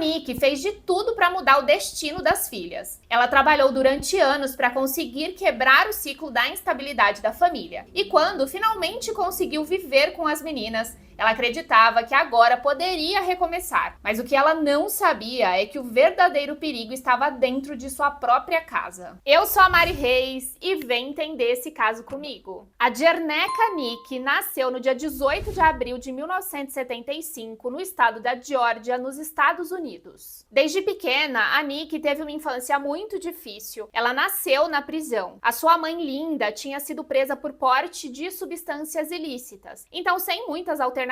Nick fez de tudo para mudar o destino das filhas. Ela trabalhou durante anos para conseguir quebrar o ciclo da instabilidade da família. E quando finalmente conseguiu viver com as meninas, ela acreditava que agora poderia recomeçar, mas o que ela não sabia é que o verdadeiro perigo estava dentro de sua própria casa. Eu sou a Mari Reis e vem entender esse caso comigo. A Jerneca Nick nasceu no dia 18 de abril de 1975 no estado da Geórgia, nos Estados Unidos. Desde pequena, a Nick teve uma infância muito difícil. Ela nasceu na prisão. A sua mãe Linda tinha sido presa por porte de substâncias ilícitas. Então, sem muitas alternativas,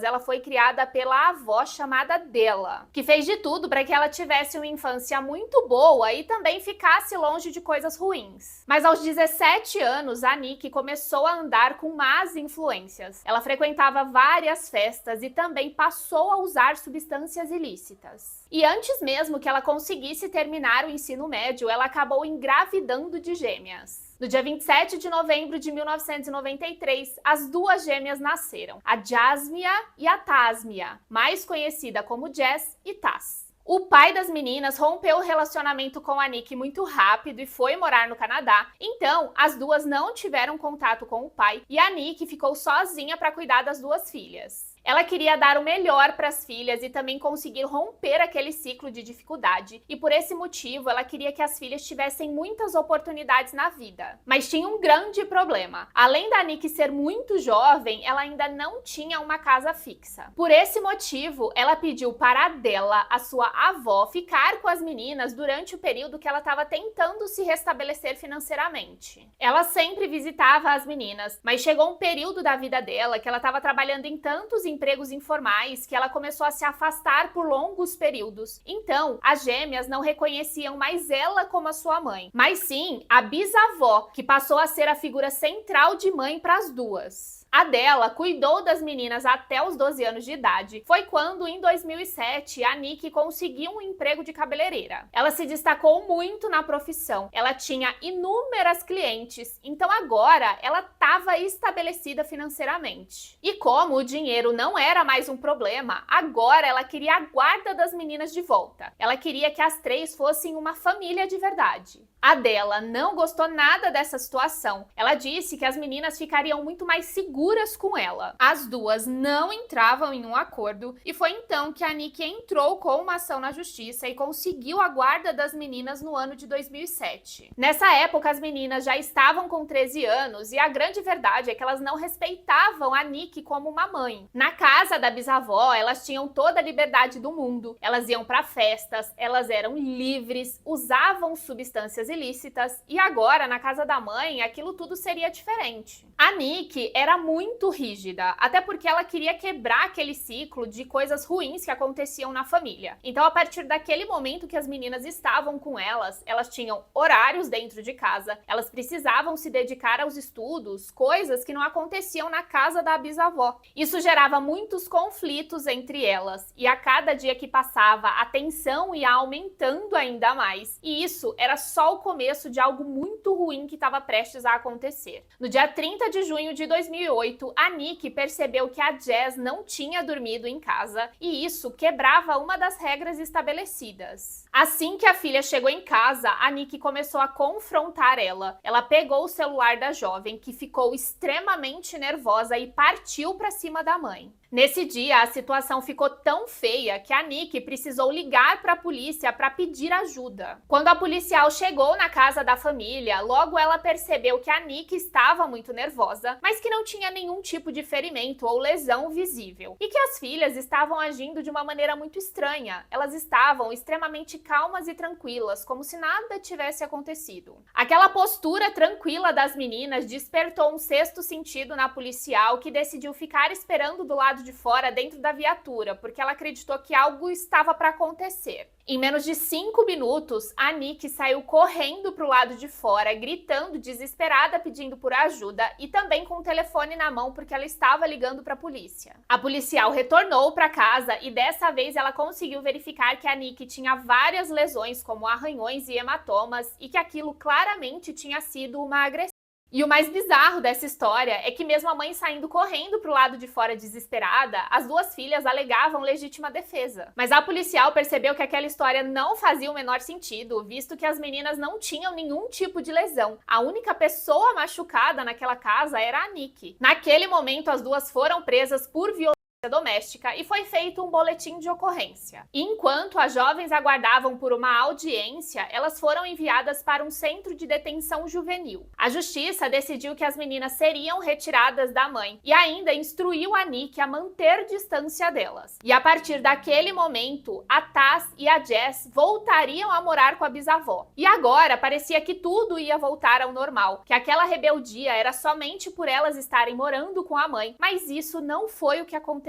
ela foi criada pela avó chamada Della, que fez de tudo para que ela tivesse uma infância muito boa e também ficasse longe de coisas ruins. Mas aos 17 anos, a Nick começou a andar com más influências. Ela frequentava várias festas e também passou a usar substâncias ilícitas. E antes mesmo que ela conseguisse terminar o ensino médio, ela acabou engravidando de gêmeas. No dia 27 de novembro de 1993, as duas gêmeas nasceram, a Jasmia e a Tasmia, mais conhecida como Jess e Taz. O pai das meninas rompeu o relacionamento com a Nick muito rápido e foi morar no Canadá, então as duas não tiveram contato com o pai e a Nick ficou sozinha para cuidar das duas filhas. Ela queria dar o melhor para as filhas e também conseguir romper aquele ciclo de dificuldade, e por esse motivo ela queria que as filhas tivessem muitas oportunidades na vida. Mas tinha um grande problema. Além da Nick ser muito jovem, ela ainda não tinha uma casa fixa. Por esse motivo, ela pediu para a Della, a sua avó, ficar com as meninas durante o período que ela estava tentando se restabelecer financeiramente. Ela sempre visitava as meninas, mas chegou um período da vida dela que ela estava trabalhando em tantos empregos informais que ela começou a se afastar por longos períodos. Então, as gêmeas não reconheciam mais ela como a sua mãe, mas sim a bisavó, que passou a ser a figura central de mãe para as duas. A Della cuidou das meninas até os 12 anos de idade. Foi quando, em 2007, a Nick conseguiu um emprego de cabeleireira. Ela se destacou muito na profissão. Ela tinha inúmeras clientes, então agora ela estava estabelecida financeiramente. E como o dinheiro não era mais um problema, agora ela queria a guarda das meninas de volta. Ela queria que as três fossem uma família de verdade. A Della não gostou nada dessa situação. Ela disse que as meninas ficariam muito mais seguras com ela. As duas não entravam em um acordo e foi então que a Nick entrou com uma ação na justiça e conseguiu a guarda das meninas no ano de 2007. Nessa época, as meninas já estavam com 13 anos e a grande verdade é que elas não respeitavam a Nick como uma mãe. Na casa da bisavó, elas tinham toda a liberdade do mundo. Elas iam para festas, elas eram livres, usavam substâncias ilícitas e agora, na casa da mãe, aquilo tudo seria diferente. A Nick era muito rígida, até porque ela queria quebrar aquele ciclo de coisas ruins que aconteciam na família. Então, a partir daquele momento que as meninas estavam com elas tinham horários dentro de casa, elas precisavam se dedicar aos estudos, coisas que não aconteciam na casa da bisavó. Isso gerava muitos conflitos entre elas, e a cada dia que passava, a tensão ia aumentando ainda mais. E isso era só o começo de algo muito ruim que estava prestes a acontecer. No dia 30 de junho de 2008, a Nick percebeu que a Jess não tinha dormido em casa e isso quebrava uma das regras estabelecidas. Assim que a filha chegou em casa, a Nick começou a confrontar ela. Ela pegou o celular da jovem, que ficou extremamente nervosa e partiu para cima da mãe. Nesse dia, a situação ficou tão feia que a Nick precisou ligar para a polícia para pedir ajuda. Quando a policial chegou na casa da família, logo ela percebeu que a Nick estava muito nervosa, mas que não tinha nenhum tipo de ferimento ou lesão visível. E que as filhas estavam agindo de uma maneira muito estranha. Elas estavam extremamente calmas e tranquilas, como se nada tivesse acontecido. Aquela postura tranquila das meninas despertou um sexto sentido na policial, que decidiu ficar esperando do lado de fora dentro da viatura, porque ela acreditou que algo estava para acontecer. Em menos de 5 minutos, a Nick saiu correndo para o lado de fora, gritando, desesperada, pedindo por ajuda e também com o telefone na mão porque ela estava ligando para a polícia. A policial retornou para casa e dessa vez ela conseguiu verificar que a Nick tinha várias lesões, como arranhões e hematomas, e que aquilo claramente tinha sido uma agressão. E o mais bizarro dessa história é que mesmo a mãe saindo correndo pro lado de fora desesperada, as duas filhas alegavam legítima defesa. Mas a policial percebeu que aquela história não fazia o menor sentido, visto que as meninas não tinham nenhum tipo de lesão. A única pessoa machucada naquela casa era a Nicky. Naquele momento, as duas foram presas por violência doméstica e foi feito um boletim de ocorrência. E enquanto as jovens aguardavam por uma audiência, elas foram enviadas para um centro de detenção juvenil. A justiça decidiu que as meninas seriam retiradas da mãe e ainda instruiu a Nicky a manter distância delas. E a partir daquele momento, a Taz e a Jess voltariam a morar com a bisavó. E agora parecia que tudo ia voltar ao normal, que aquela rebeldia era somente por elas estarem morando com a mãe, mas isso não foi o que aconteceu.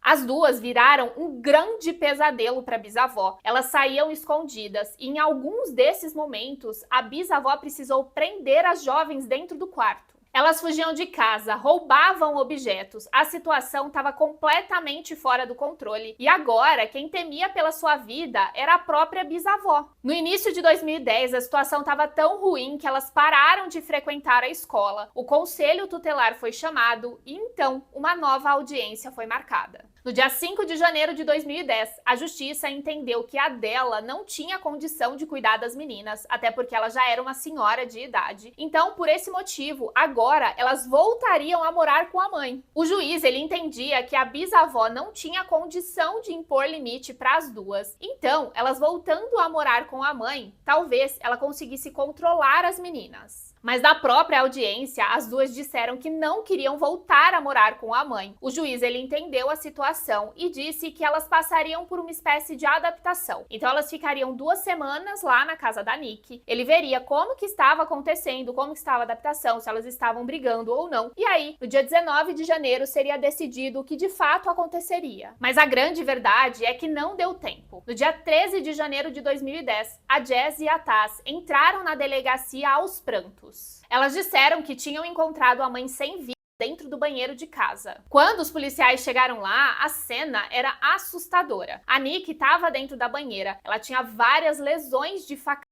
As duas viraram um grande pesadelo para a bisavó. Elas saíam escondidas e em alguns desses momentos a bisavó precisou prender as jovens dentro do quarto. Elas fugiam de casa, roubavam objetos, a situação estava completamente fora do controle e agora quem temia pela sua vida era a própria bisavó. No início de 2010, a situação estava tão ruim que elas pararam de frequentar a escola, o conselho tutelar foi chamado e então uma nova audiência foi marcada. No dia 5 de janeiro de 2010, a justiça entendeu que a Della não tinha condição de cuidar das meninas, até porque ela já era uma senhora de idade. Então, por esse motivo, agora elas voltariam a morar com a mãe. O juiz, ele entendia que a bisavó não tinha condição de impor limite para as duas. Então, elas voltando a morar com a mãe, talvez ela conseguisse controlar as meninas. Mas da própria audiência, as duas disseram que não queriam voltar a morar com a mãe. O juiz, ele entendeu a situação e disse que elas passariam por uma espécie de adaptação. Então elas ficariam 2 semanas lá na casa da Nicky. Ele veria como que estava acontecendo, como que estava a adaptação, se elas estavam brigando ou não. E aí, no dia 19 de janeiro, seria decidido o que de fato aconteceria. Mas a grande verdade é que não deu tempo. No dia 13 de janeiro de 2010, a Jess e a Taz entraram na delegacia aos prantos. Elas disseram que tinham encontrado a mãe sem vida dentro do banheiro de casa. Quando os policiais chegaram lá, a cena era assustadora. A Nicky estava dentro da banheira, ela tinha várias lesões de facada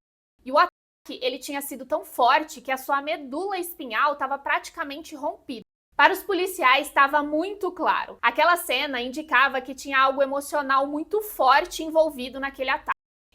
e o ataque ele tinha sido tão forte que a sua medula espinhal estava praticamente rompida. Para os policiais estava muito claro. Aquela cena indicava que tinha algo emocional muito forte envolvido naquele ataque.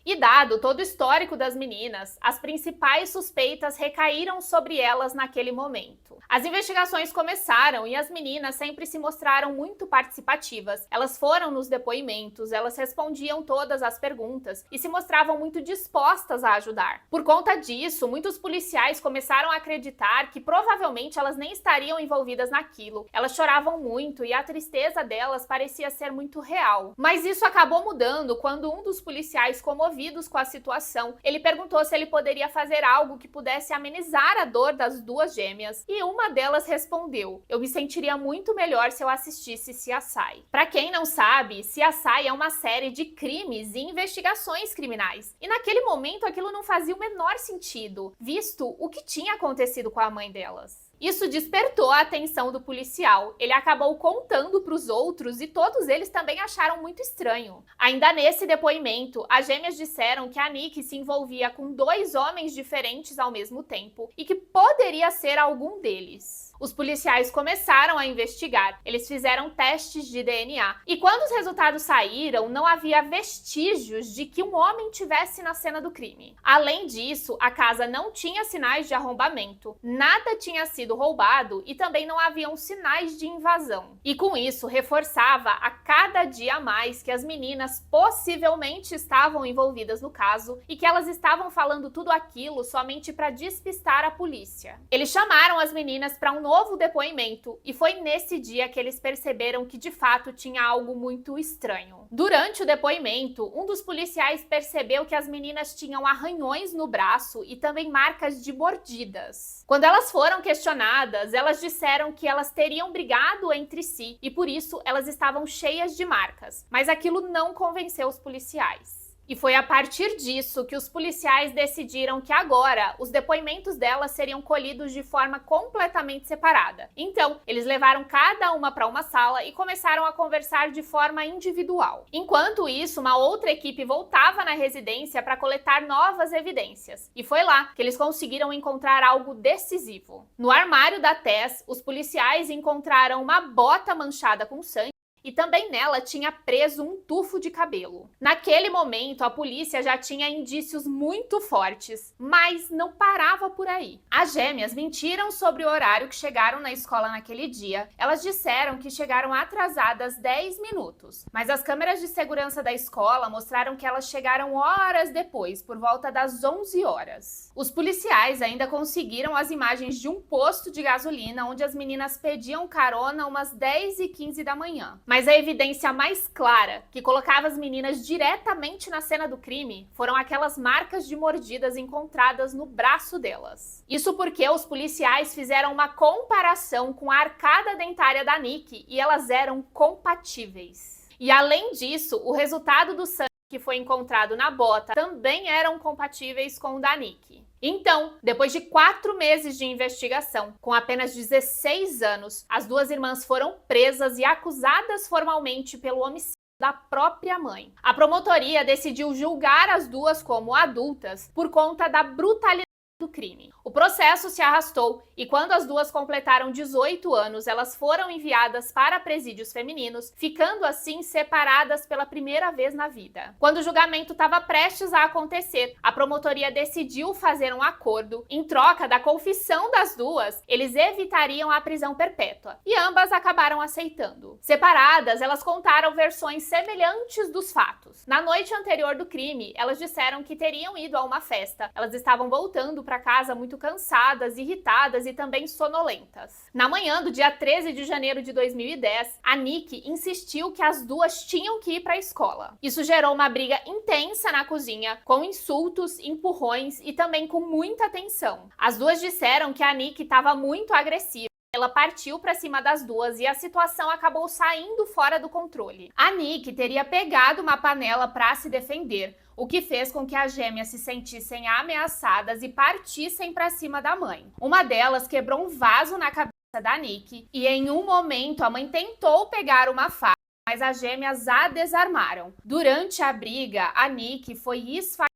E dado todo o histórico das meninas, as principais suspeitas recaíram sobre elas naquele momento. As investigações começaram e as meninas sempre se mostraram muito participativas. Elas foram nos depoimentos, elas respondiam todas as perguntas e se mostravam muito dispostas a ajudar. Por conta disso, muitos policiais começaram a acreditar que provavelmente elas nem estariam envolvidas naquilo. Elas choravam muito e a tristeza delas parecia ser muito real. Mas isso acabou mudando quando um dos policiais comovidos com a situação, ele perguntou se ele poderia fazer algo que pudesse amenizar a dor das duas gêmeas. E uma delas respondeu: "Eu me sentiria muito melhor se eu assistisse CSI". Para quem não sabe, CSI é uma série de crimes e investigações criminais. E naquele momento aquilo não fazia o menor sentido, visto o que tinha acontecido com a mãe delas. Isso despertou a atenção do policial. Ele acabou contando para os outros e todos eles também acharam muito estranho. Ainda nesse depoimento, as gêmeas disseram que a Nicky se envolvia com 2 homens diferentes ao mesmo tempo e que poderia ser algum deles. Os policiais começaram a investigar. Eles fizeram testes de DNA e quando os resultados saíram, não havia vestígios de que um homem tivesse na cena do crime. Além disso, a casa não tinha sinais de arrombamento, nada tinha sido roubado e também não haviam sinais de invasão. E com isso, reforçava a cada dia mais que as meninas possivelmente estavam envolvidas no caso e que elas estavam falando tudo aquilo somente para despistar a polícia. Eles chamaram as meninas para um novo depoimento e foi nesse dia que eles perceberam que de fato tinha algo muito estranho. Durante o depoimento, um dos policiais percebeu que as meninas tinham arranhões no braço e também marcas de mordidas. Quando elas foram questionadas, elas disseram que elas teriam brigado entre si e por isso elas estavam cheias de marcas, mas aquilo não convenceu os policiais. E foi a partir disso que os policiais decidiram que agora os depoimentos delas seriam colhidos de forma completamente separada. Então, eles levaram cada uma para uma sala e começaram a conversar de forma individual. Enquanto isso, uma outra equipe voltava na residência para coletar novas evidências. E foi lá que eles conseguiram encontrar algo decisivo. No armário da Tess, os policiais encontraram uma bota manchada com sangue e também nela tinha preso um tufo de cabelo. Naquele momento, a polícia já tinha indícios muito fortes, mas não parava por aí. As gêmeas mentiram sobre o horário que chegaram na escola naquele dia. Elas disseram que chegaram atrasadas 10 minutos, mas as câmeras de segurança da escola mostraram que elas chegaram horas depois, por volta das 11 horas. Os policiais ainda conseguiram as imagens de um posto de gasolina onde as meninas pediam carona umas 10h15 da manhã. Mas a evidência mais clara, que colocava as meninas diretamente na cena do crime, foram aquelas marcas de mordidas encontradas no braço delas. Isso porque os policiais fizeram uma comparação com a arcada dentária da Nick e elas eram compatíveis. E além disso, o resultado do sangue que foi encontrado na bota também eram compatíveis com o da Nick. Então, depois de 4 meses de investigação, com apenas 16 anos, as duas irmãs foram presas e acusadas formalmente pelo homicídio da própria mãe. A promotoria decidiu julgar as duas como adultas por conta da brutalidade do crime. O processo se arrastou e quando as duas completaram 18 anos, elas foram enviadas para presídios femininos, ficando assim separadas pela primeira vez na vida. Quando o julgamento estava prestes a acontecer, a promotoria decidiu fazer um acordo. Em troca da confissão das duas, eles evitariam a prisão perpétua e ambas acabaram aceitando. Separadas, elas contaram versões semelhantes dos fatos. Na noite anterior do crime, elas disseram que teriam ido a uma festa. Elas estavam voltando para casa muito cansadas, irritadas e também sonolentas. Na manhã do dia 13 de janeiro de 2010, a Nick insistiu que as duas tinham que ir para a escola. Isso gerou uma briga intensa na cozinha, com insultos, empurrões e também com muita tensão. As duas disseram que a Nick estava muito agressiva. Ela partiu para cima das duas e a situação acabou saindo fora do controle. A Nick teria pegado uma panela para se defender, o que fez com que as gêmeas se sentissem ameaçadas e partissem para cima da mãe. Uma delas quebrou um vaso na cabeça da Nick e em um momento a mãe tentou pegar uma faca, mas as gêmeas a desarmaram. Durante a briga, a Nick foi esfaqueada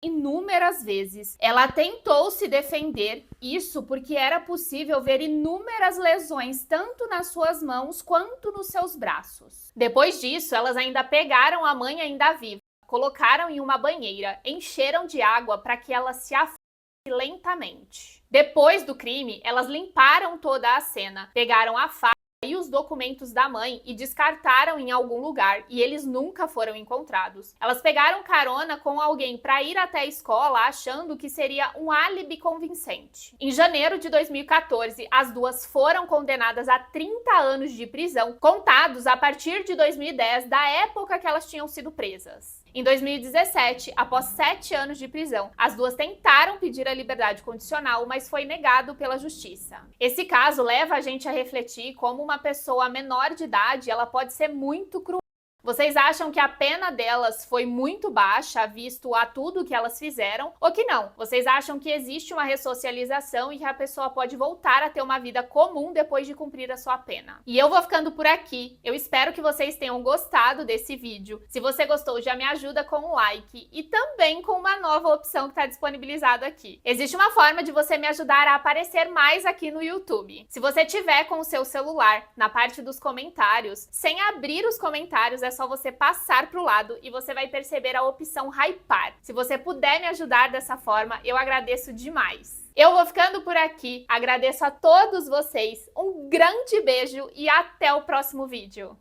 inúmeras vezes. Ela tentou se defender, isso porque era possível ver inúmeras lesões tanto nas suas mãos quanto nos seus braços. Depois disso, elas ainda pegaram a mãe ainda viva, colocaram em uma banheira, encheram de água para que ela se afogasse lentamente. Depois do crime, elas limparam toda a cena, pegaram a faca e os documentos da mãe e descartaram em algum lugar e eles nunca foram encontrados. Elas pegaram carona com alguém para ir até a escola achando que seria um álibi convincente. Em janeiro de 2014, as duas foram condenadas a 30 anos de prisão, contados a partir de 2010, da época que elas tinham sido presas. Em 2017, após 7 anos de prisão, as duas tentaram pedir a liberdade condicional, mas foi negado pela justiça. Esse caso leva a gente a refletir como uma pessoa menor de idade ela pode ser muito cruel. Vocês acham que a pena delas foi muito baixa, visto a tudo que elas fizeram, ou que não? Vocês acham que existe uma ressocialização e que a pessoa pode voltar a ter uma vida comum depois de cumprir a sua pena? E eu vou ficando por aqui. Eu espero que vocês tenham gostado desse vídeo. Se você gostou, já me ajuda com um like e também com uma nova opção que está disponibilizada aqui. Existe uma forma de você me ajudar a aparecer mais aqui no YouTube. Se você tiver com o seu celular, na parte dos comentários, sem abrir os comentários, é só você passar para o lado e você vai perceber a opção hypar. Se você puder me ajudar dessa forma, eu agradeço demais. Eu vou ficando por aqui, agradeço a todos vocês, um grande beijo e até o próximo vídeo.